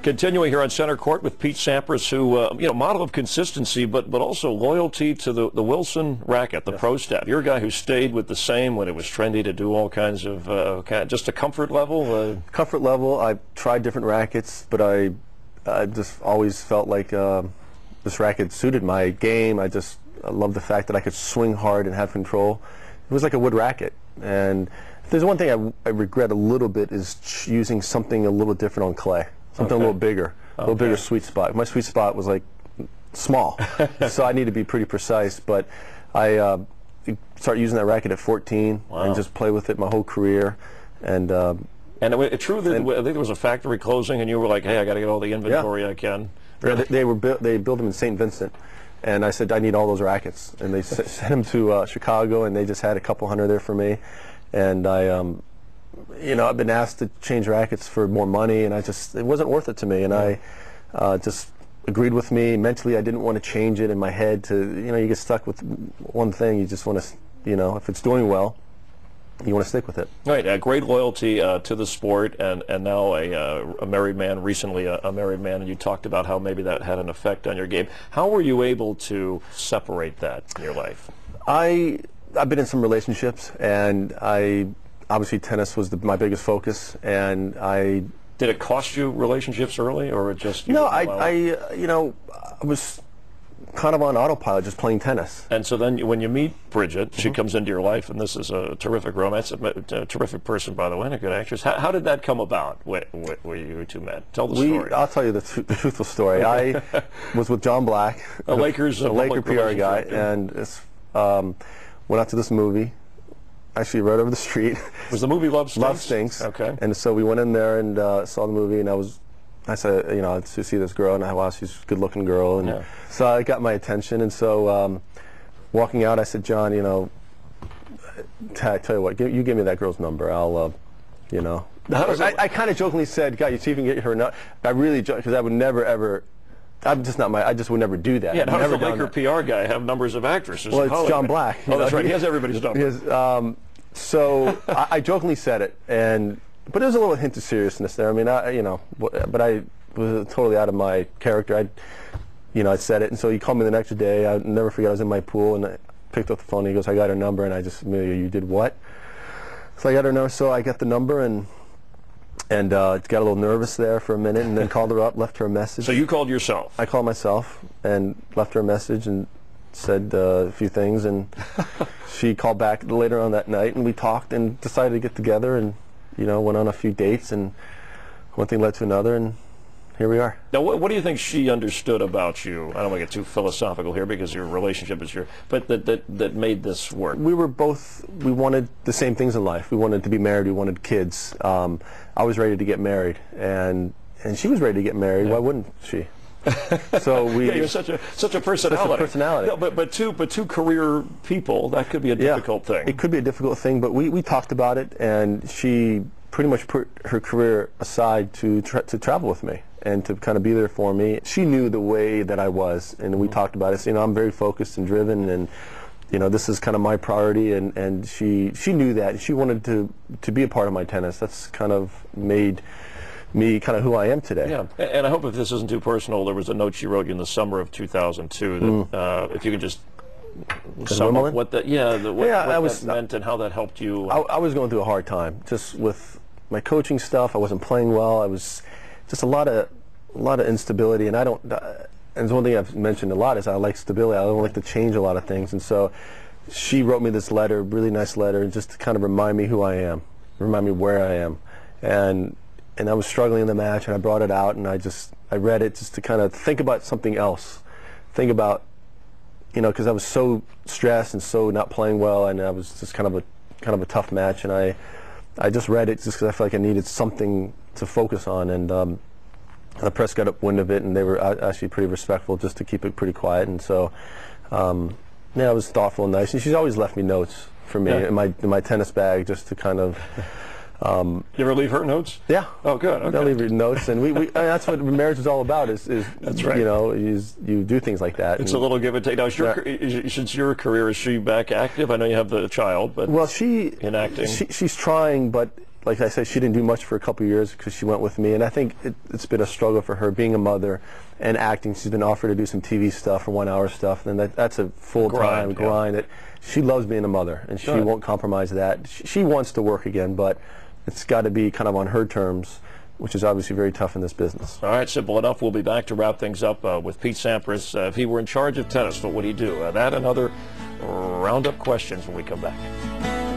Continuing here on center court with Pete Sampras, who, model of consistency, but also loyalty to the Wilson racket, the Pro Staff. You're a guy who stayed with the same when it was trendy to do all kinds of, just a comfort level? Comfort level. I tried different rackets, but I just always felt like this racket suited my game. I love the fact that I could swing hard and have control. It was like a wood racket. And if there's one thing I regret a little bit is using something a little different on clay. Something a little bigger, a little bigger sweet spot. My sweet spot was like small, so I need to be pretty precise. But I started using that racket at 14 and just play with it my whole career. And it's true that I think there was a factory closing, and you were like, "Hey, I got to get all the inventory I can." Really? They built them in St. Vincent, and I said I need all those rackets, and they sent them to Chicago, and they just had a couple hundred there for me, and I've been asked to change rackets for more money, and it wasn't worth it to me, and I just agreed with me. Mentally, I didn't want to change it in my head to, you get stuck with one thing. You just want to, if it's doing well, you want to stick with it. Right, great loyalty to the sport, and now a married man, recently a married man, and you talked about how maybe that had an effect on your game. How were you able to separate that in your life? I've been in some relationships, and obviously tennis was my biggest focus, and Did it cost you relationships early, or it just... No, I was kind of on autopilot, just playing tennis. And so then when you meet Bridgette, she comes into your life, and this is a terrific romance, a terrific person, by the way, and a good actress. How did that come about, where you two met? Tell the story. I'll tell you the truthful story. I was with John Black, a Laker PR guy, and went out to this movie, actually right over the street. Was the movie Love Stinks? Love Stinks. Okay. And so we went in there and saw the movie, and I said, to see this girl, and wow, she's a good-looking girl, and so it got my attention. And so walking out, I said, John, tell you what, you give me that girl's number. I'll, I kind of jokingly said, God, you see if you can get her number. I really joked, because I would never ever. I just would never do that. Yeah, how does the Laker PR guy have numbers of actresses? Well, it's John Black. Oh, that's right. He has everybody's number. So I jokingly said it, but there's a little hint of seriousness there. I mean, but I was totally out of my character. I said it, and so he called me the next day. I'll never forget. I was in my pool, and I picked up the phone. And he goes, "I got her number," and I just immediately, "You did what?" So I got her number. So I got the number, and got a little nervous there for a minute, and then called her up, left her a message. So you called yourself? I called myself and left her a message and said a few things, and she called back later on that night, and we talked and decided to get together, and went on a few dates, and one thing led to another, and here we are. Now, what do you think she understood about you? I don't want to get too philosophical here, because your relationship is but that made this work. We wanted the same things in life. We wanted to be married. We wanted kids. I was ready to get married, and she was ready to get married. Yeah. Why wouldn't she? So you're such a personality. Such a personality. No, but two career people, that could be a difficult thing. It could be a difficult thing, but we talked about it, and she pretty much put her career aside to travel with me and to kind of be there for me. She knew the way that I was, and we talked about it. So, I'm very focused and driven, and this is kind of my priority, and she knew that. She wanted to be a part of my tennis. That's kind of made me kind of who I am today. Yeah, and I hope if this isn't too personal, there was a note she wrote you in the summer of 2002 that if you could just sum up what that meant and how that helped you. I was going through a hard time, just with my coaching stuff. I wasn't playing well. I was just a lot of instability, and and one thing I've mentioned a lot is I like stability. I don't like to change a lot of things, and so she wrote me this letter, really nice letter, just to kind of remind me who I am, remind me where I am, and I was struggling in the match, and I brought it out, and I read it just to kind of think about something else, think about, because I was so stressed and so not playing well, and I was just kind of a tough match, and I just read it just because I felt like I needed something to focus on, and the press got up wind of it, and they were actually pretty respectful just to keep it pretty quiet, and so it was thoughtful and nice, and she's always left me notes for me in my tennis bag just to kind of. You ever leave her notes? Yeah. Oh, good. Okay. They'll leave her notes, and that's what marriage is all about. Is that's right. You do things like that. It's a little give and take. Now, since your career, is she back active? I know you have the child, but she in acting, she's trying, but like I said, she didn't do much for a couple of years because she went with me, and I think it's been a struggle for her being a mother and acting. She's been offered to do some TV stuff or 1 hour stuff, and that's a full-time grind. That she loves being a mother, and she won't compromise that. She wants to work again, but it's got to be kind of on her terms, which is obviously very tough in this business. All right, simple enough. We'll be back to wrap things up with Pete Sampras. If he were in charge of tennis, what would he do? That and other roundup questions when we come back.